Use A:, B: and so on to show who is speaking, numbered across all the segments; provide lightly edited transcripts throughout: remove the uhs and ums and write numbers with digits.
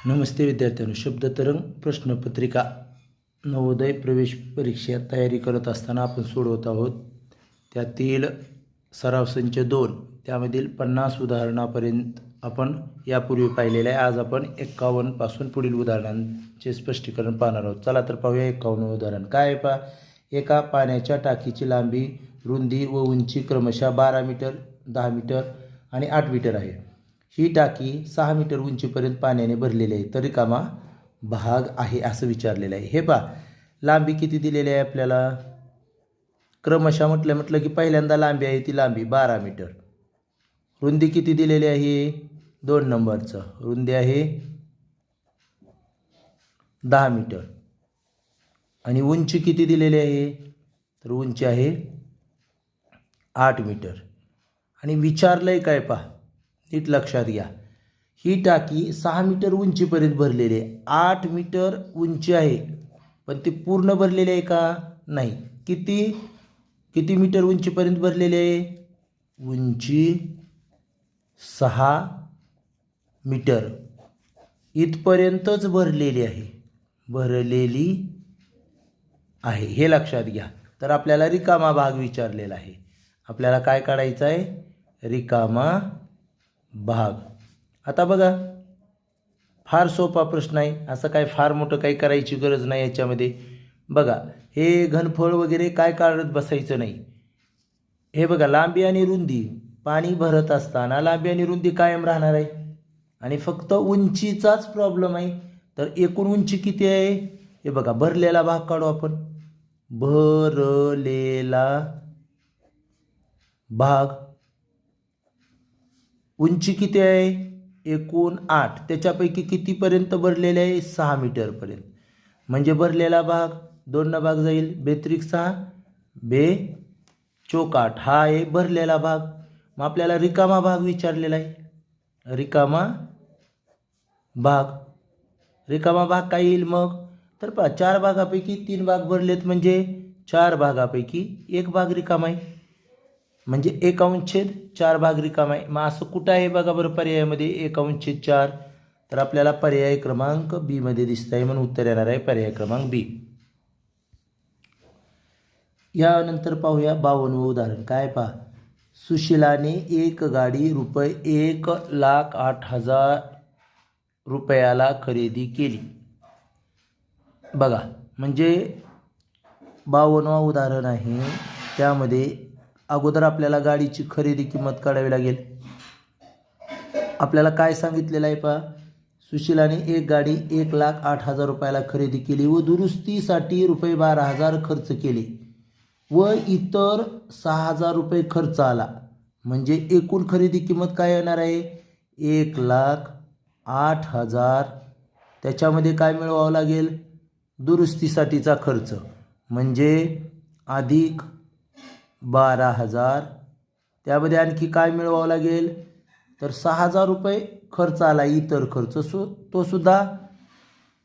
A: नमस्ते विद्यार्थ्यांनो, शब्दतरंग प्रश्नपत्रिका नवोदय प्रवेश परीक्षा तयारी करत असताना आपण सोडवत आहोत. त्यातील सराव संच 2 त्यामधील 50 उदाहरणापर्यंत आपण यापूर्वी पाहिलेले आहे. आज आपण 51 पासून पुढील उदाहरणांचे स्पष्टीकरण पाहणार आहोत. चला तर पाहूया 51 उदाहरण. काय आहे पहा. एका पाण्याच्या टाकीची लांबी, रुंदी व उंची क्रमशः 12 मीटर, 10 मीटर आणि 8 मीटर आहे. ही टाकी 6 मीटर उंचीपर्यंत पाण्याने भरलेली आहे, तर रिकामा भाग आहे असं विचारलेलं आहे. हे पहा, लांबी किती दिलेली आहे आपल्याला. क्रमशः म्हटलं की पहिल्यांदा लांबी आहे ती लांबी 12 मीटर. रुंदी किती दिलेली आहे, 2 नंबरचं रुंदी आहे 10 मीटर. आणि उंची किती दिलेली आहे, तर उंची आहे 8 मीटर. आणि विचारलंय काय पहा, नीट लक्षात घ्या. ही टाकी 6 मीटर उंचीपर्यंत भरलेली आहे. 8 मीटर उंची आहे, पण ती पूर्ण भरलेली आहे का, नाही. किती मीटर उंचीपर्यंत भरलेली आहे, उंची 6 मीटर इथपर्यंतच भरलेली आहे, हे लक्षात घ्या. तर आपल्याला रिकामा भाग विचारलेला आहे. आपल्याला काय काढायचं आहे, रिकामा भाग. आता बघा, फार सोपा प्रश्न आहे. असं काय फार मोठं काही करायची गरज नाही याच्यामध्ये. बघा, हे घनफळ वगैरे काय काढत बसायचं नाही. हे बघा, लांबी आणि रुंदी, पाणी भरत असताना लांबी आणि रुंदी कायम राहणार आहे आणि फक्त उंचीचाच प्रॉब्लेम आहे. तर एकूण उंची किती आहे, हे बघा, भरलेला भाग काढू आपण. भरलेला भाग, उंची किती आहे, एकूण 8. त्याच्यापैकी कितीपर्यंत भरलेले आहे, 6 मीटरपर्यंत. म्हणजे भरलेला भाग 2 न भाग जाईल, 6 चोक 8 हा आहे भरलेला भाग. मग आपल्याला रिकामा भाग विचारलेला आहे. रिकामा भाग काय येईल मग, तर पहा, 4 भागापैकी 3 भाग भरलेत, म्हणजे 4 भागापैकी 1 भाग रिकामा आहे. म्हणजे 1/4 भाग रिकामा आहे. मग असं कुठं आहे बघा बरं पर्यायामध्ये, 1/4. तर आपल्याला पर्याय क्रमांक बी मध्ये दिसत आहे, म्हणून उत्तर येणार आहे पर्याय क्रमांक बी. यानंतर पाहूया 52 उदाहरण. काय पहा, सुशिलाने एक गाडी ₹1,08,000 रुपयाला खरेदी केली. बघा, म्हणजे 52वा उदाहरण आहे. त्यामध्ये अगोदर आपल्याला गाडीची खरेदी किंमत काढावी लागेल. आपल्याला काय सांगितलेलं आहे पहा, सुशिलाने एक गाडी 1,08,000 रुपयाला खरेदी केली व दुरुस्तीसाठी ₹12,000 खर्च केले व इतर 6,000 रुपये खर्च आला. म्हणजे एकूण खरेदी किंमत काय येणार आहे, 1,08,000. त्याच्यामध्ये काय मिळवावं लागेल, दुरुस्तीसाठीचा खर्च, म्हणजे अधिक 12,000. त्यामध्ये आणखी काय मिळवावं लागेल, तर 6,000 रुपये खर्च आला, इतर खर्च, तो सुद्धा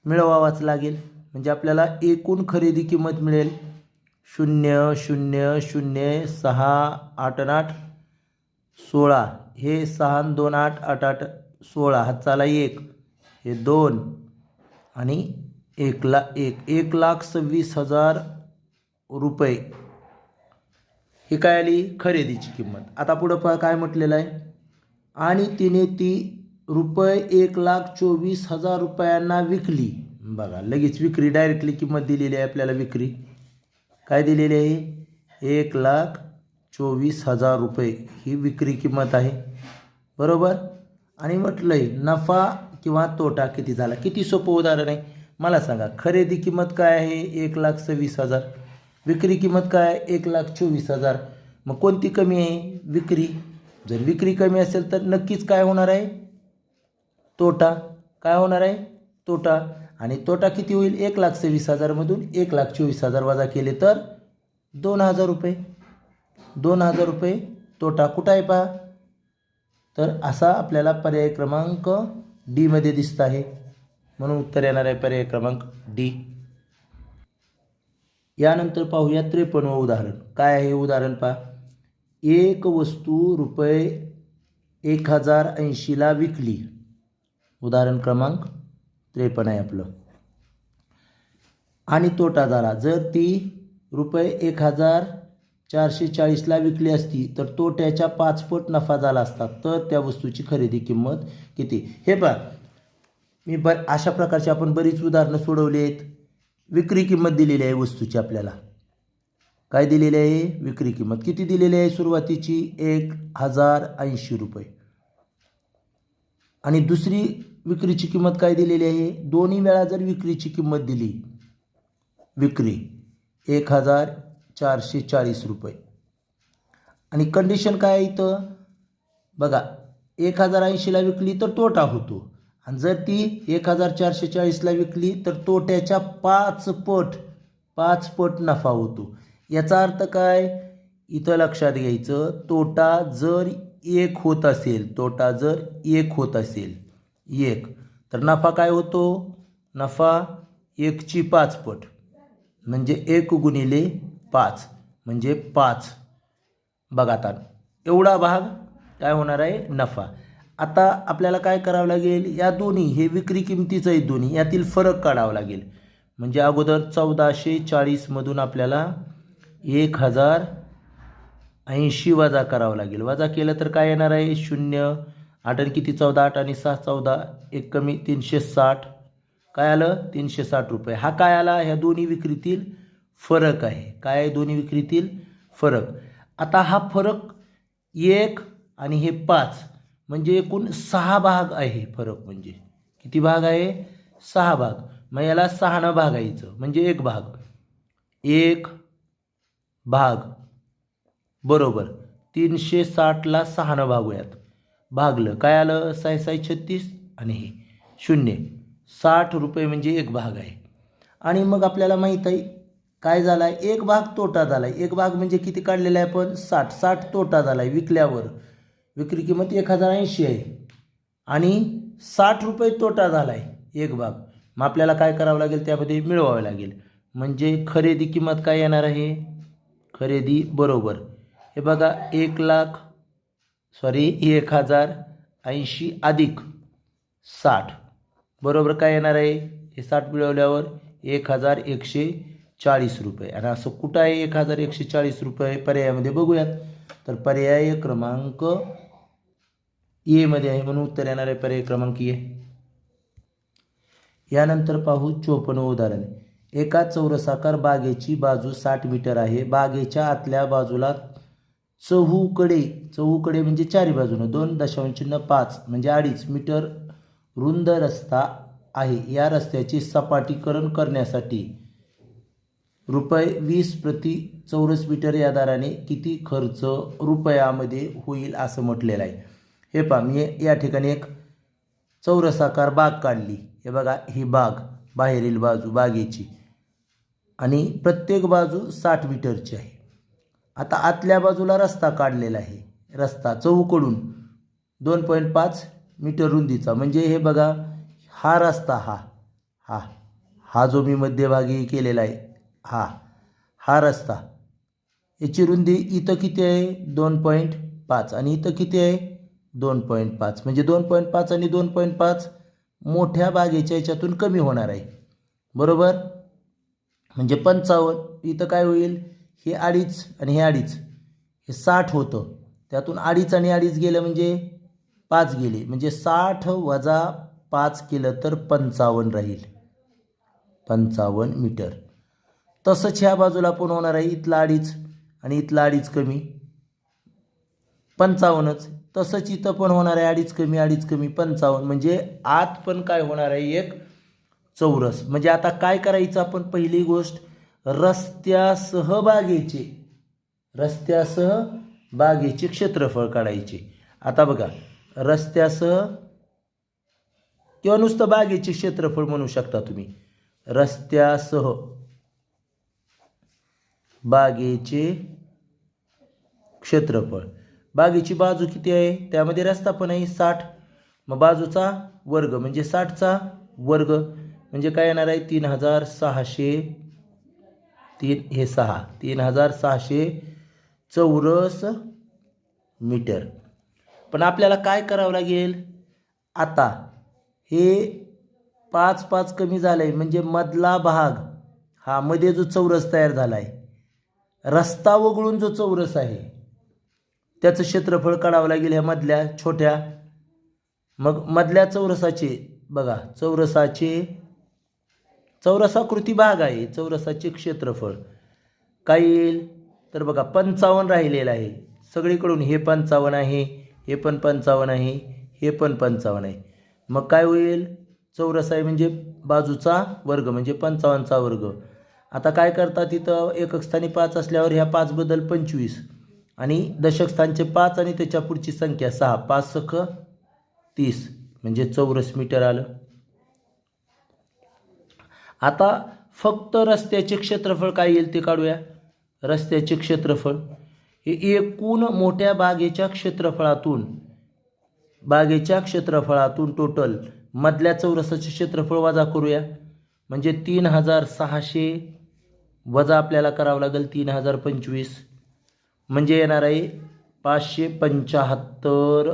A: मिळवावाच लागेल. म्हणजे आपल्याला एकूण खरेदी किंमत मिळेल 0 0 0 6 8 8 16. हे 6 2 8 8 8 16, हातचाला 1, हे 2 आणि 1,26,000 रुपये ही काय आली खरेदीची किंमत. आता पुढं पहा काय म्हटलेलं आहे, आणि तिने ती ₹1,24,000 रुपयांना विकली. बघा, लगेच विक्री, डायरेक्टली किंमत दिलेली आहे आपल्याला. विक्री काय दिलेली आहे, 1,24,000 रुपये ही विक्री किंमत आहे, बरोबर. आणि म्हटलंय नफा किंवा तोटा किती झाला. किती सोपं उदाहरण आहे. मला सांगा, खरेदी किंमत काय आहे, 1,26,000. विक्री किंमत काय आहे, 1,24,000. मग कोणती कमी आहे, विक्री. जर विक्री कमी असेल तर नक्कीच काय होणार आहे, तोटा. काय होणार आहे, तोटा. आणि तोटा किती होईल, 1,26,000 मधून 1,24,000 वजा केले तर 2,000 रुपये. 2,000 रुपये तोटा कुठं आहे पहा, तर असा आपल्याला पर्याय क्रमांक डी मध्ये दिसत आहे, म्हणून उत्तर येणार आहे पर्याय क्रमांक डी. यानंतर पाहूया 53व उदाहरण. काय आहे उदाहरण पहा, एक वस्तू ₹1,080ला विकली. उदाहरण क्रमांक 53 आहे आपलं. आणि तोटा झाला, जर ती रुपये 1440ला विकली असती तर तोट्याच्या 5 पट नफा झाला असता. तर त्या वस्तूची खरेदी किंमत किती? हे पहा, मी अशा प्रकारची आपण बरीच उदाहरणं सोडवली आहेत. विक्री किंमत दिलेली आहे वस्तूची, आपल्याला काय दिलेली आहे? विक्री किंमत किती दिलेली आहे? सुरुवातीची 1080 रुपये. आणि दुसरी विक्रीची किंमत काय दिलेली आहे? दोन्ही वेळा जर विक्रीची किंमत दिली, विक्री 1440 रुपये. आणि कंडिशन काय आहे इथं बघा, 1080ला विकली तर तोटा होतो, आणि जर ती 1440ला विकली तर तोट्याच्या 5 पट नफा होतो. याचा अर्थ काय इथं लक्षात घ्यायचं, तोटा जर 1 होत असेल, तर नफा काय होतो? नफा 1ची 5 पट, म्हणजे 1 गुणिले 5 म्हणजे 5. बघा आता एवढा भाग काय होणार आहे? नफा. आता आपल्याला काय करावं लागेल? या दोन्ही, हे विक्री किमतीचं आहे दोन्ही, यातील फरक काढावा लागेल. म्हणजे अगोदर 1440मधून आपल्याला 1080 वजा करावं लागेल. वजा केलं तर काय येणार आहे? 0. 8 आणि किती? 14. 8 आणि 6 14. 1 कमी 360. काय आलं? 360 रुपये. हा काय आला? ह्या दोन्ही विक्रीतील फरक आहे. काय आहे? दोन्ही विक्रीतील फरक. आता हा फरक 1 आणि हे 5 म्हणजे एकूण 6 भाग आहे. फरक म्हणजे किती भाग आहे? 6 भाग. मग याला 6 भागायचं म्हणजे 1 भाग बरोबर 360ला 6 भागूयात. भागलं काय आलं? 6 6 36 आणि हे 0. 60 रुपये म्हणजे 1 भाग आहे. आणि मग आपल्याला माहीत आहे काय झाला आहे? 1 भाग तोटा झाला आहे. 1 भाग म्हणजे किती काढलेला आहे आपण? 60 तोटा झाला आहे विकल्यावर. विक्री किंमत 1080 आहे आणि 60 रुपये तोटा झाला आहे 1 भाग. मग आपल्याला काय करावं लागेल? त्यामध्ये मिळवावं लागेल. म्हणजे खरेदी किंमत काय येणार आहे? खरेदी बरोबर हे बघा 1080 अधिक 60 बरोबर काय येणार आहे? हे 60 मिळवल्यावर 1140 रुपये. आणि असं कुठं आहे 1140 रुपये? पर्यायामध्ये बघूयात. तर पर्याय क्रमांक ए मध्ये आहे, म्हणून उत्तर येणार आहे पर्याय क्रमांक ए. यानंतर पाहू 54 उदाहरण. एका चौरसाकार बागेची बाजू 60 मीटर आहे. बागेच्या आतल्या बाजूला चहूकडे म्हणजे चारी बाजूनं 2.5 म्हणजे 2.5 मीटर रुंद रस्ता आहे. या रस्त्याचे सपाटीकरण करण्यासाठी ₹20 प्रति चौरस मीटर या दराने किती खर्च रुपयामध्ये होईल असं म्हटलेलं आहे. हे पहा, मी या ठिकाणी एक चौरसाकार बाग काढली. हे बघा, ही बाग, बाहेरील बाजू बागेची, आणि प्रत्येक बाजू 60 मीटरची आहे. आता आतल्या बाजूला रस्ता काढलेला आहे. रस्ता चहूकडून 2.5 मीटर रुंदीचा, म्हणजे हे बघा हा रस्ता, हा जो मी मध्यभागी केलेला आहे, हा रस्ता, याची रुंदी इथं किती आहे? 2.5 आणि इथं किती आहे? 2.5. म्हणजे 2.5 आणि 2.5 मोठ्या बागेच्या याच्यातून कमी होणार आहे बरोबर. म्हणजे 55. इथं काय होईल? हे 2.5 आणि हे 2.5, हे 60 होतं. त्यातून 2.5 आणि 2.5 गेलं म्हणजे 5 गेले, म्हणजे 60 वजा 5 केलं तर 55 राहील. 55 मीटर. तसंच ह्या बाजूला पण होणार आहे. इथला 2.5 आणि इथला 2.5 कमी 55च. तसंच इथं पण होणार आहे. 2.5 कमी 2.5 कमी 55. म्हणजे आत पण काय होणार आहे? एक चौरस. म्हणजे आता काय करायचं आपण? पहिली गोष्ट, रस्त्यासह बागेचे क्षेत्रफळ काढायचे. आता बघा, रस्त्यासह किंवा नुसतं बागेचे क्षेत्रफळ म्हणू शकता तुम्ही. रस्त्यासह बागेचे क्षेत्रफळ. बागेची बाजू किती आहे? त्यामध्ये रस्ता पण आहे 60. मग बाजूचा वर्ग म्हणजे 60चा वर्ग म्हणजे काय येणार आहे? 3600 चौरस मीटर. पण आपल्याला काय करावं लागेल? आता हे 5 5 कमी झालं आहे, म्हणजे मधला भाग हा मध्ये जो चौरस तयार झाला आहे, रस्ता वगळून जो चौरस आहे त्याचं क्षेत्रफळ काढावं लागेल ह्या मधल्या छोट्या. मग मधल्या चौरसाचे बघा, चौरसाकृती भाग आहे, चौरसाचे क्षेत्रफळ काय येईल तर बघा 55 राहिलेलं आहे. सगळीकडून हे 55 आहे, हे पण 55 आहे, हे पण 55 आहे. मग काय होईल, चौरस आहे म्हणजे बाजूचा वर्ग म्हणजे 55चा वर्ग. आता काय करतात इथं, एकक स्थानी 5 असल्यावर ह्या 5 बद्दल 25 आणि दशक स्थानचे 5 आणि त्याच्या पुढची संख्या 6, 5 सख 30 म्हणजे चौरस मीटर आलं. आता फक्त रस्त्याचे क्षेत्रफळ काय येईल ते काढूया. रस्त्याचे क्षेत्रफळ हे एकूण मोठ्या बागेच्या क्षेत्रफळातून टोटल मधल्या चौरसाचे क्षेत्रफळ वजा करूया. म्हणजे 3600 वजा आपल्याला करावं लागेल 3025 म्हणजे येणार आहे 575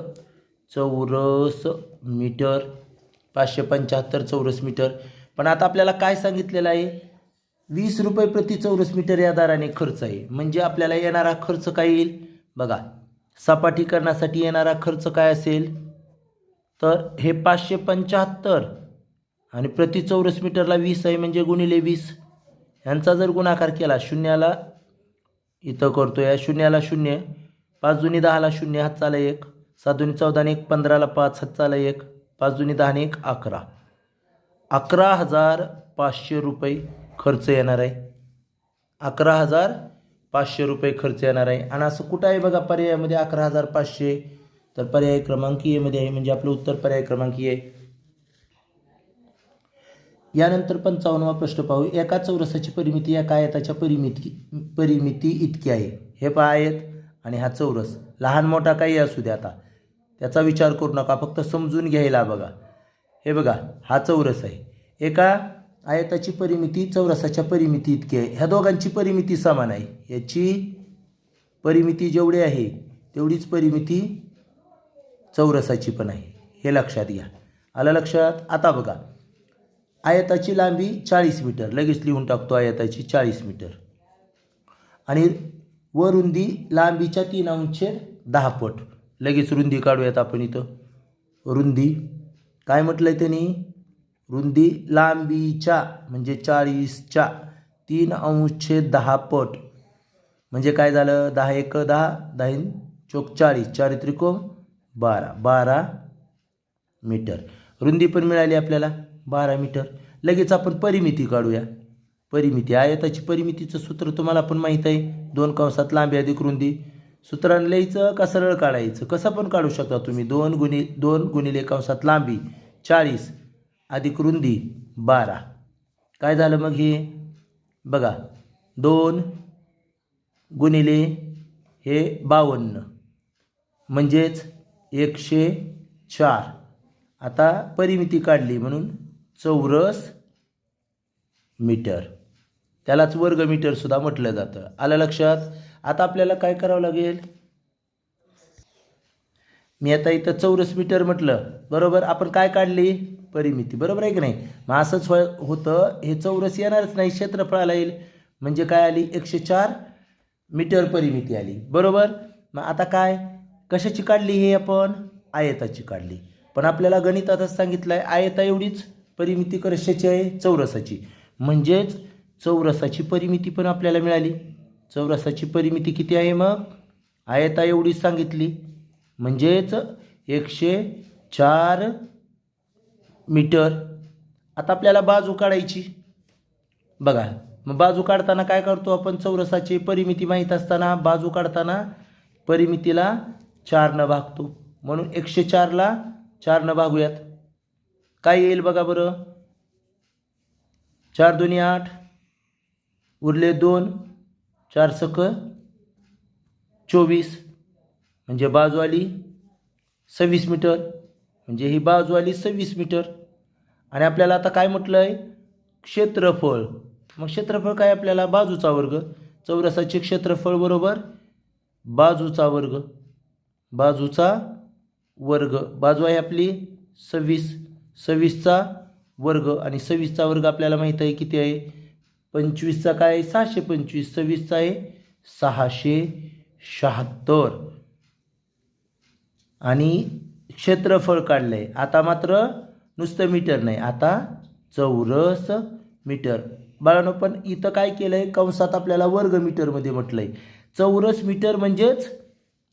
A: चौरस मीटर. 575 चौरस मीटर. पण आता आपल्याला काय सांगितलेलं आहे, 20 रुपये प्रति चौरस मीटर या दराने खर्च आहे. म्हणजे आपल्याला येणारा खर्च काय येईल बघा, सपाटीकरणासाठी येणारा खर्च काय असेल तर हे 575 आणि प्रति चौरस मीटरला 20 आहे म्हणजे गुणिले 20 यांचा जर गुणाकार केला, शून्याला इथं करतो, या शून्याला 0, 5 दुनी 10ला 0 हातचाला 1, 7 दुनी 14 आणि 1 15ला 5 हातचाला 1, 5 दुनी 10 आणि 1 11, 11,500 रुपये खर्च येणार आहे. 11,500 रुपये खर्च येणार आहे. आणि असं कुठं आहे बघा पर्यायामध्ये 11,500, तर पर्याय क्रमांक ए मध्ये आहे, म्हणजे आपलं उत्तर पर्याय क्रमांक ए. यानंतर 55वा प्रश्न पाहू. एका चौरसाची परिमिती एका आयताच्या परिमिती इतकी आहे. हे पहा आयत आणि हा चौरस, लहान मोठा काही असू द्या, आता त्याचा विचार करू नका, फक्त समजून घ्यायला बघा. हे बघा हा चौरस आहे, एका आयताची परिमिती चौरसाच्या परिमिती इतकी आहे. ह्या दोघांची परिमिती समान आहे. याची परिमिती जेवढी आहे तेवढीच परिमिती चौरसाची पण आहे, हे लक्षात घ्या. आलं लक्षात. आता बघा आयताची लांबी 40 मीटर, लगेच लिहून टाकतो आयताची 40 मीटर आणि व रुंदी लांबीच्या 3/10 पट. लगेच रुंदी काढूयात आपण. इथं रुंदी काय म्हटलं आहे त्यांनी, रुंदी लांबीच्या म्हणजे 40च्या 3/10 पट म्हणजे काय झालं, 10 1 10, 10 चौक 40, 4 त्रिकोण 12 मीटर. रुंदी पण मिळाली आपल्याला 12 मीटर. लगेच आपण परिमिती काढूया. परिमिती, आयताची परिमितीचं सूत्र तुम्हाला पण माहीत आहे, 2 कंसात लांबी अधिक रुंदी. सूत्रानं लिहायचं का सरळ काढायचं, कसं पण काढू शकता तुम्ही. 2 गुणिले कंसात लांबी 40 अधिक रुंदी 12. काय झालं मग हे बघा, 2 गुणिले हे 52 म्हणजेच 104. आता परिमिती काढली म्हणून चौरस मीटर, त्यालाच वर्ग मीटर सुद्धा म्हटलं जातं. आलं लक्षात. आता आपल्याला काय करावं लागेल, मी आता इथं चौरस मीटर म्हटलं बरोबर, आपण काय काढली परिमिती, बरोबर आहे की नाही. मग असंच होतं, हे चौरस येणारच नाही, क्षेत्रफळाला येईल म्हणजे काय आली 104 मीटर परिमिती आली, बरोबर. मग आता काय कशाची काढली, हे आपण आयताची काढली. पण आपल्याला गणितातच सांगितलं आहे आयता एवढीच परिमिती कशाची आहे, चौरसाची. म्हणजेच चौरसाची परिमिती पण आपल्याला मिळाली. चौरसाची परिमिती किती आहे मग, आयता एवढीच सांगितली म्हणजेच 104 मीटर. आता आपल्याला बाजू काढायची बघा. मग बाजू काढताना काय करतो आपण, चौरसाची परिमिती माहीत असताना बाजू काढताना परिमितीला 4 भागतो. म्हणून 104ला 4 भागूयात. काय येईल बघा बरं, 4 दुनी 8 उरले 2, 4 सक 24 म्हणजे बाजू आली 26 मीटर. म्हणजे ही बाजू आली 26 मीटर. आणि आपल्याला आता काय म्हटलं आहे, क्षेत्रफळ. मग क्षेत्रफळ काय आपल्याला बाजूचा वर्ग. चौरसाचे क्षेत्रफळ बरोबर बाजूचा वर्ग. बाजूचा वर्ग, बाजू आहे आपली 26, 26चा वर्ग आणि 26चा वर्ग आपल्याला माहीत आहे किती आहे. 25चा काय आहे 625. 26चा आहे 676 आणि क्षेत्रफळ काढलं आहे. आता मात्र नुसतं मीटर नाही, आता चौरस मीटर. बाळांनो पण इथं काय केलं आहे कंसात आपल्याला वर्ग मीटरमध्ये म्हटलं आहे. चौरस मीटर म्हणजेच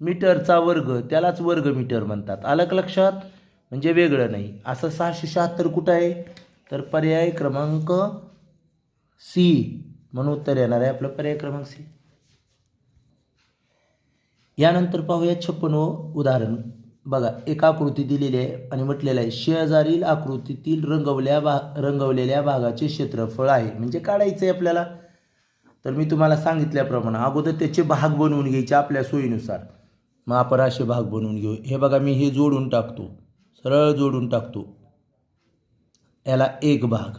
A: मीटरचा वर्ग, त्यालाच वर्ग मीटर म्हणतात. आलं का लक्षात? म्हणजे वेगळं नाही. असं 676 कुठं आहे तर पर्याय क्रमांक सी म्हणून उत्तर येणार आहे आपलं पर्याय क्रमांक सी. यानंतर पाहूया 56वं उदाहरण. बघा एक आकृती दिलेली आहे आणि म्हटलेलं आहे शेजारील आकृतीतील रंगवलेल्या भागाचे क्षेत्रफळ आहे. म्हणजे काढायचं आहे आपल्याला. तर मी तुम्हाला सांगितल्याप्रमाणे अगोदर त्याचे भाग बनवून घ्यायचे आपल्या सोयीनुसार. मग आपण असे भाग बनवून घेऊ. हे बघा मी हे जोडून टाकतो, सरळ जोडून टाकतो. याला एक भाग,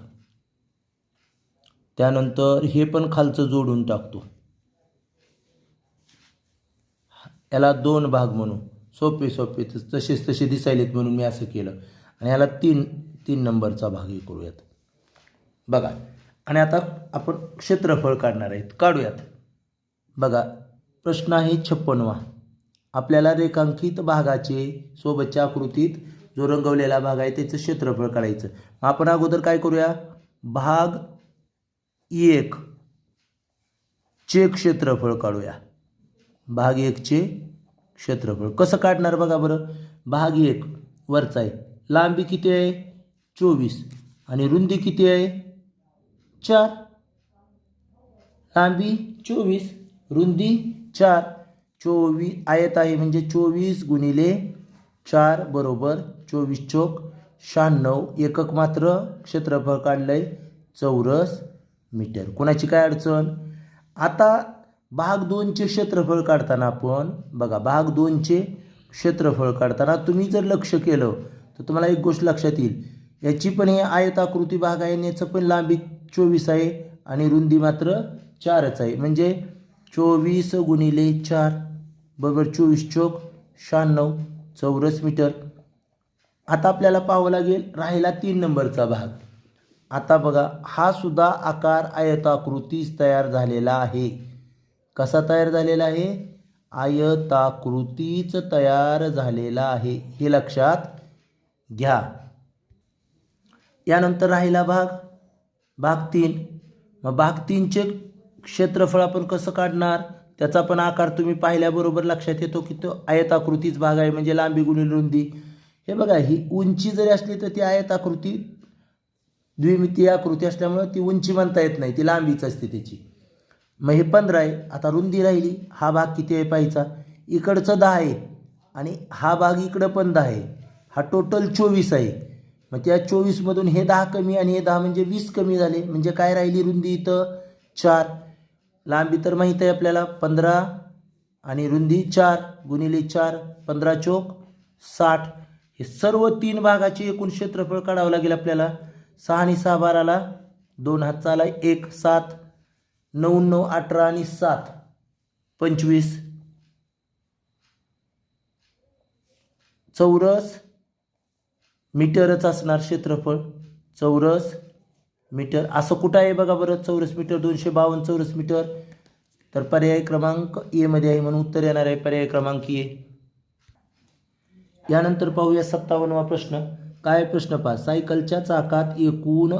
A: त्यानंतर हे पण खालचं जोडून टाकतो, याला दोन भाग म्हणू. सोपे सोपे तसेच तसे दिसायलेत म्हणून मी असं केलं. आणि याला तीन नंबरचा भाग हे करूयात. बघा आणि आता आपण क्षेत्रफळ काढणार आहेत, काढूयात. बघा प्रश्न आहे 56वा. आपल्याला रेखांकित भागाचे सोबतच्या आकृतीत जो रंगवलेला भाग आहे त्याचं क्षेत्रफळ काढायचं. मग आपण अगोदर काय करूया, भाग 1 चे क्षेत्रफळ काढूया. भाग 1 चे क्षेत्रफळ कसं काढणार बघा बरं. भाग 1 वरचा आहे, लांबी किती आहे 24 आणि रुंदी किती आहे 4. लांबी 24, रुंदी 4. 24 आयत आहे म्हणजे 24 गुणिले 4 बरोबर 24 चोक 96. एकक मात्र क्षेत्रफळ काढलंय चौरस मीटर. कोणाची काय अडचण. आता भाग 2चे क्षेत्रफळ काढताना आपण बघा भाग 2चे क्षेत्रफळ काढताना तुम्ही जर लक्ष केलं तर तुम्हाला एक गोष्ट लक्षात येईल. याची पण हे आयताकृती भाग आहे आणि याचं पण लांबी 24 आहे आणि रुंदी मात्र 4च आहे. म्हणजे 24 गुणिले 4 बरोबर 24 चोक 96 चौरस मीटर. आता आपल्याला पाहावं लागेल राहिला 3 नंबरचा भाग. आता बघा हा सुद्धा आकार आयताकृतीच तयार झालेला आहे. कसा तयार झालेला आहे, आयताकृतीच तयार झालेला आहे, हे लक्षात घ्या. यानंतर राहिला भाग 3. मग भाग 3चे क्षेत्रफळ आपण कसं काढणार, त्याचा पण आकार तुम्ही पाहिल्याबरोबर लक्षात येतो की तो आयताकृतीच भाग आहे म्हणजे लांबी गुणिले रुंदी. हे बघा ही उंची जरी असली तर ती आयताकृती द्विमितीय आकृती असल्यामुळे ती उंची म्हणता येत नाही, ती लांबीच असते त्याची. मग हे 15 आहे. आता रुंदी राहिली, हा भाग किती आहे पाहायचा. इकडचं 10 आहे आणि हा भाग इकडं पण 10 आहे. हा टोटल 24 आहे. मग त्या 24मधून हे 10 कमी आणि हे 10 म्हणजे 20 कमी झाले. म्हणजे काय राहिली रुंदी इथं 4. लांबी तर माहीत आहे आपल्याला 15 आणि रुंदी 4 गुणिले 4 15 चोक 60. हे सर्व 3 भागाचे एकूण क्षेत्रफळ काढावं लागेल आपल्याला. 6 आणि 6 12ला 2 हात चाला 1 7 9 9 18 आणि 7 25 चौरस मीटरच असणार क्षेत्रफळ. चौरस मीटर असं कुठं आहे बघा बरं. चौरस मीटर 252 चौरस मीटर. तर पर्याय क्रमांक ए मध्ये आहे म्हणून उत्तर येणार आहे पर्याय क्रमांक ए. यानंतर पाहूया 57वा प्रश्न. काय प्रश्न पहा. सायकलच्या चाकात एकूण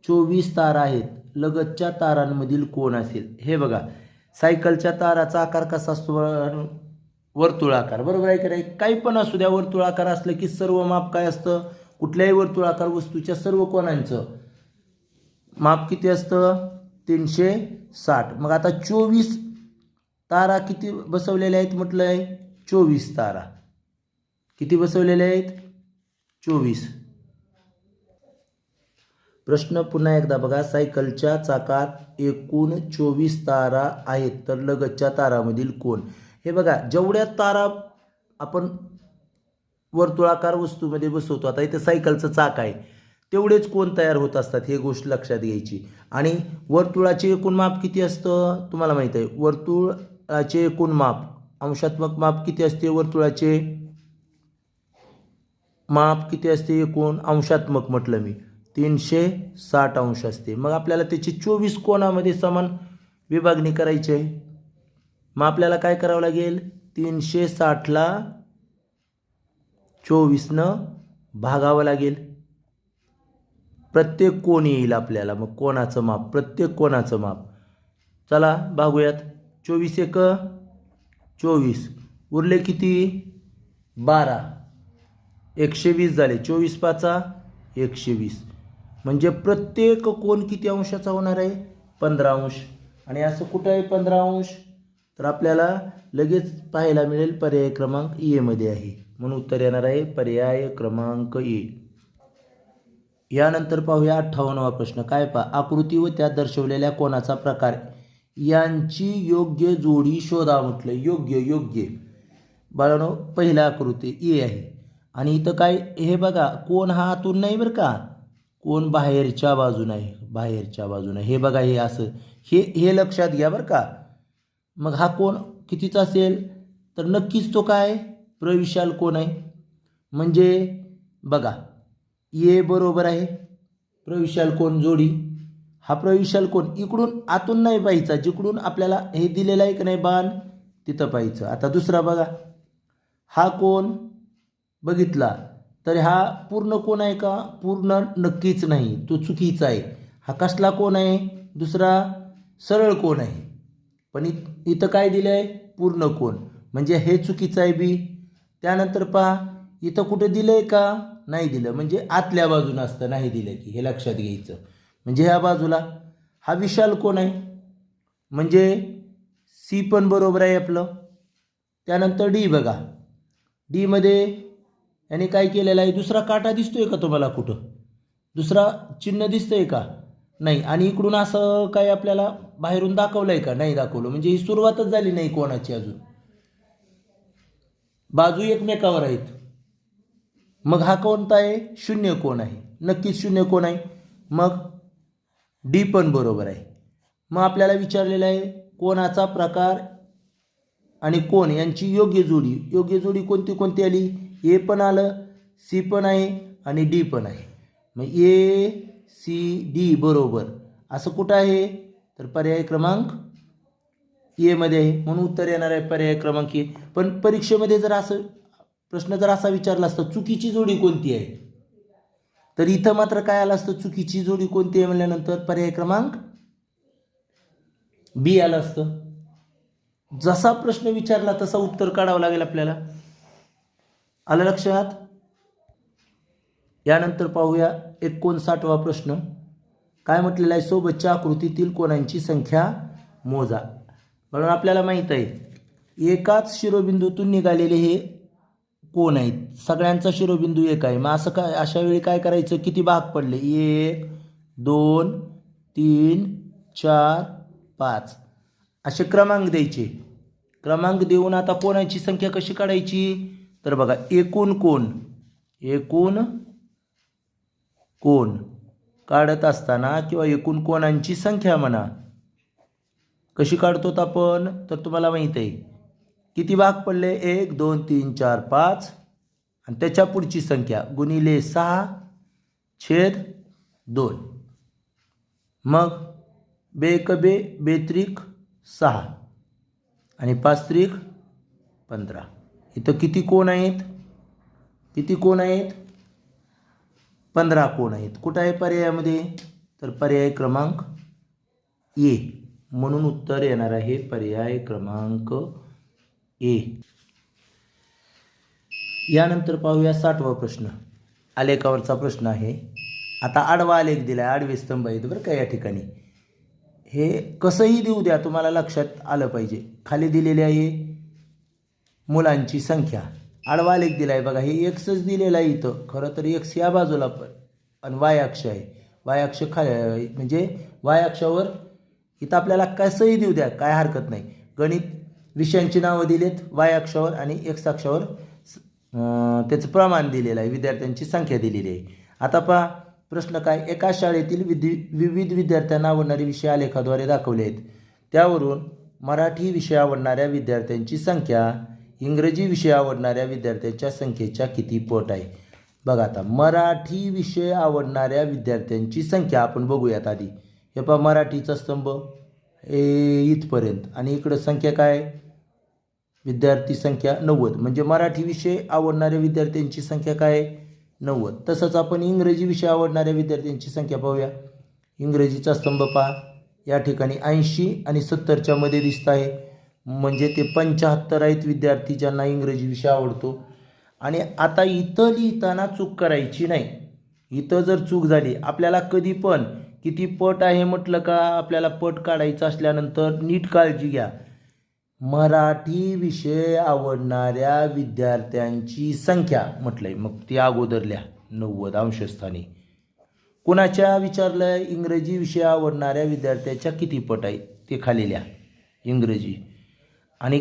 A: 24 तारा आहेत, लगतच्या तारांमधील कोण असेल. हे बघा सायकलच्या ताराचा आकार कसा असतो, वर्तुळाकार. बरोबर आहे की नाही. काही पण असू द्या, वर्तुळाकार असलं की सर्व माप काय असतं, कुठल्याही वर्तुळाकार वस्तूच्या सर्व कोणांचं माप किती असतं 360. मग आता 24 तारा किती बसवलेल्या आहेत म्हटलं आहे. 24 तारा किती बसवलेल्या आहेत 24. प्रश्न पुन्हा एकदा बघा. सायकलच्या चाकात एकूण 24 तारा आहेत, तर लगतच्या तारामधील कोण. हे बघा जेवढ्या तारा आपण वर्तुळाकार वस्तूमध्ये बसवतो, आता इथे सायकलचं चाक आहे, तेवढेच कोण तयार होत असतात, हे गोष्ट लक्षात घ्यायची. आणि वर्तुळाचे एकूण माप किती असतं तुम्हाला माहीत आहे. वर्तुळाचे एकूण माप अंशात्मक माप किती असते, वर्तुळाचे माप किती असते एकूण अंशात्मक म्हटलं मी 360 अंश असते. मग आपल्याला त्याची 24 कोनामध्ये समान विभागणी करायची आहे. मग आपल्याला काय करावं लागेल, 360ला 24नं भागावं लागेल. प्रत्येक कोण येईल आपल्याला, मग कोणाचं माप, प्रत्येक कोणाचं माप. चला भागूयात. 24 एक 24, उरले किती 12, 120 झाले. 24 पाचा 120, म्हणजे प्रत्येक कोण किती अंशाचा होणार आहे, 15 अंश. आणि असं कुठं आहे 15 अंश, तर आपल्याला लगेच पाहायला मिळेल पर्याय क्रमांक ए मध्ये आहे. म्हणून उत्तर येणार आहे पर्याय क्रमांक ए. यानंतर पाहूया 58वा प्रश्न. काय पहा, आकृती व त्यात दर्शवलेल्या कोणाचा प्रकार यांची योग्य जोडी शोधा म्हटलं. योग्य बाळांनो, पहिला आकृती ए आहे. आणि इथं काय, हे बघा कोण हा आतून नाही बरं का, कोण बाहेरच्या बाजून आहे, बाहेरच्या बाजूने. हे बघा, हे असं, हे लक्षात घ्या बरं का. मग हा कोण कितीचा असेल, तर नक्कीच तो काय प्रविशाल कोण आहे. म्हणजे बघा, ए बरोबर आहे प्रविशाल कोण जोडी. हा प्रविशाल कोण इकडून आतून नाही पाहायचा, जिकडून आपल्याला हे दिलेलं आहे की नाही बाण, तिथं पाहायचं. आता दुसरा बघा, हा कोण बघितला तर हा पूर्ण कोण आहे का, पूर्ण नक्कीच नाही, तो चुकीचा आहे. हा कसला कोण आहे, दुसरा सरळ कोण आहे. पण इथं काय दिलं आहे, पूर्ण कोण, म्हणजे हे चुकीचं आहे बी. त्यानंतर पहा, इथं कुठं दिलं आहे का, नाही दिलं, म्हणजे आतल्या बाजून असतं, नाही दिलं की, हे लक्षात घ्यायचं. म्हणजे ह्या बाजूला हा विशाल कोण आहे, म्हणजे सी पण बरोबर आहे आपलं. त्यानंतर डी बघा, डीमध्ये याने काय केलेलं आहे, दुसरा काटा दिसतोय का तुम्हाला, कुठं दुसरा चिन्ह दिसतंय का, नाही. आणि इकडून असं काय आपल्याला बाहेरून दाखवलं आहे का, नाही दाखवलं, म्हणजे ही सुरुवातच झाली नाही कोणाची अजून. बाजू एकमेकावर आहेत. मग हा कोणता आहे, शून्य कोण आहे, नक्कीच शून्य कोण आहे. मग डी पण बरोबर आहे. मग आपल्याला विचारलेलं आहे कोणाचा प्रकार आणि कोण यांची योग्य जोडी कोणती कोणती आली, ए पण आलं, सी पण आहे आणि डी पण आहे. मग ए सी डी बरोबर असं कुठं आहे, तर पर्याय क्रमांक ए मध्ये आहे. म्हणून उत्तर येणार आहे पर्याय क्रमांक ए. पण परीक्षेमध्ये जर असं प्रश्न जर असा विचारला असता, चुकीची जोडी कोणती आहे, तर इथं मात्र काय आलं असतं, चुकीची जोडी कोणती आहे म्हणल्यानंतर पर्याय क्रमांक बी आलं असतं. जसा प्रश्न विचारला तसा उत्तर काढावं लागेल आपल्याला. आलं लक्षात. यानंतर पाहूया 59वा प्रश्न. काय म्हटलेला आहे, सोबतच्या आकृतीतील कोणांची संख्या मोजा. म्हणून आपल्याला माहित आहे एकाच शिरोबिंदूतून निघालेले हे कोण आहेत, सगळ्यांचा शिरोबिंदू एक आहे. मग असं काय, अशा वेळी काय करायचं, किती भाग पडले, 1 2 3 4 5 असे क्रमांक द्यायचे. क्रमांक देऊन आता कोणाची संख्या कशी काढायची, तर बघा, एकूण कोण काढत असताना किंवा एकूण कोणांची संख्या म्हणा कशी काढतो आपण, तर तुम्हाला माहित आहे किती भाग पडले, 1 2 3 4 5 आणि त्याच्या पुढची संख्या गुणिले 6/2. मग बेक बे बेत्रिक 6 आणि 5 त्रिक 15. इथं किती कोण आहेत, 15 कोण आहेत. कुठं आहे पर्यायामध्ये, तर पर्याय क्रमांक ए. म्हणून उत्तर येणार आहे पर्याय क्रमांक ए. यानंतर पाहूया 60वा प्रश्न. आलेखावरचा प्रश्न आहे. आता आडवा आलेख दिला, आडवे स्तंभ आहेत बरं का या ठिकाणी. हे कसंही देऊ द्या, तुम्हाला लक्षात आलं पाहिजे. खाली दिलेले आहे मुलांची संख्या, आडवा आलेख दिला आहे बघा, हे एक्सच दिलेला आहे इथं. खरं तर एक्स या बाजूला पण आणि वाय अक्ष आहे. वाय अक्ष खाली, म्हणजे वाय अक्षावर इथं आपल्याला कसंही देऊ द्या, काय हरकत नाही. गणित विषयांची नावं दिलेत वाय अक्षावर आणि एक्स अक्षावर त्याचं प्रमाण दिलेलं आहे, विद्यार्थ्यांची संख्या दिलेली आहे. आता पहा प्रश्न काय, एका शाळेतील विविध विद्यार्थ्यांना आवडणारे विषय आलेखाद्वारे दाखवले आहेत. त्यावरून मराठी विषय आवडणाऱ्या विद्यार्थ्यांची संख्या इंग्रजी विषय आवडणाऱ्या विद्यार्थ्यांच्या संख्येच्या किती पट आहे. बघा आता मराठी विषय आवडणाऱ्या विद्यार्थ्यांची संख्या आपण बघूयात आधी. हे पहा मराठीचा स्तंभ इथपर्यंत आणि इकडं संख्या काय विद्यार्थी संख्या 90 म्हणजे मराठी विषय आवडणाऱ्या विद्यार्थ्यांची संख्या काय 90. तसंच आपण इंग्रजी विषय आवडणाऱ्या विद्यार्थ्यांची संख्या पाहूया. इंग्रजीचा स्तंभ पहा या ठिकाणी 80 आणि 70च्या मध्ये दिसत आहे म्हणजे ते 75 आहेत विद्यार्थी ज्यांना इंग्रजी विषय आवडतो. आणि आता इथं लिहिताना चूक करायची नाही. इथं जर चूक झाली आपल्याला कधी पण किती पट आहे म्हटलं का आपल्याला पट काढायचं असल्यानंतर नीट काळजी घ्या. मराठी विषय आवडणाऱ्या विद्यार्थ्यांची संख्या म्हटलंय मग ती अगोदर लिहा 90 अंशस्थानी. कुणाच्या विचारलं इंग्रजी विषय आवडणाऱ्या विद्यार्थ्याच्या किती पट आहेत ते खाली लिहा इंग्रजी. आणि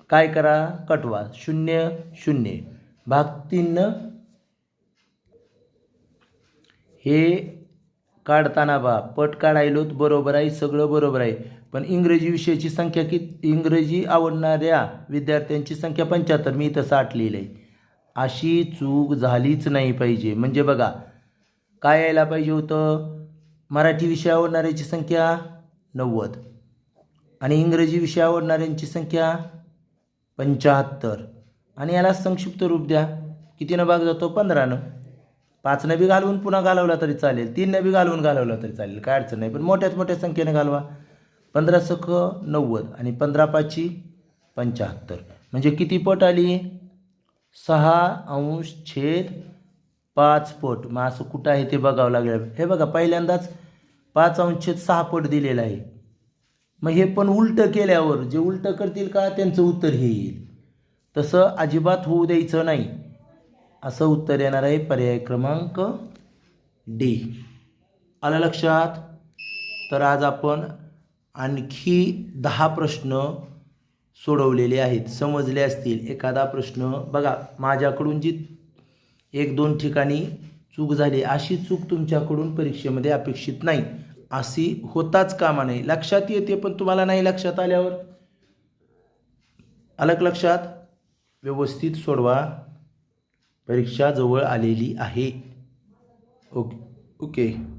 A: काय करा कटवा 0 0 भाग 3 हे काढताना बा पट काढायलोत बरोबर आहे सगळं बरोबर आहे पण इंग्रजी विषयाची संख्या किती इंग्रजी आवडणाऱ्या विद्यार्थ्यांची संख्या 75 मी इथं 60 लिहिलं आहे. अशी चूक झालीच नाही पाहिजे. म्हणजे बघा काय यायला पाहिजे होतं मराठी विषय आवडणाऱ्याची संख्या 90 आणि इंग्रजी विषय आवडणाऱ्यांची संख्या 75 आणि याला संक्षिप्त रूप द्या. कितीनं भाग जातो 15नं. 5नं बी घालवून पुन्हा घालवला तरी चालेल 3नं बी घालवून घालवला तरी चालेल काय अडचण नाही पण मोठ्यात मोठ्या संख्येनं घालवा. 15 सख 90 आणि 15 पाची 75 म्हणजे किती पट आली 6/5 पट. मग असं कुठं आहे ते बघावं लागेल. हे बघा पहिल्यांदाच 5/6 पट दिलेलं आहे. मग हे पण उलटं केल्यावर जे उलटं करतील का त्यांचं उत्तर हे येईल. तसं अजिबात होऊ द्यायचं नाही. असं उत्तर येणार आहे पर्याय क्रमांक डी. आलं लक्षात. तर आज आपण आणखी 10 प्रश्न सोडवलेले आहेत. समजले असतील. एखादा प्रश्न बघा माझ्याकडून जी 1-2 ठिकाणी चूक झाली अशी चूक तुमच्याकडून परीक्षेमध्ये अपेक्षित नाही. अशी होताच कामा नाही. लक्षात येते पण तुम्हाला नाही लक्षात आल्यावर. अलग लक्षात व्यवस्थित सोडवा. परीक्षा जवळ आलेली आहे. ओके.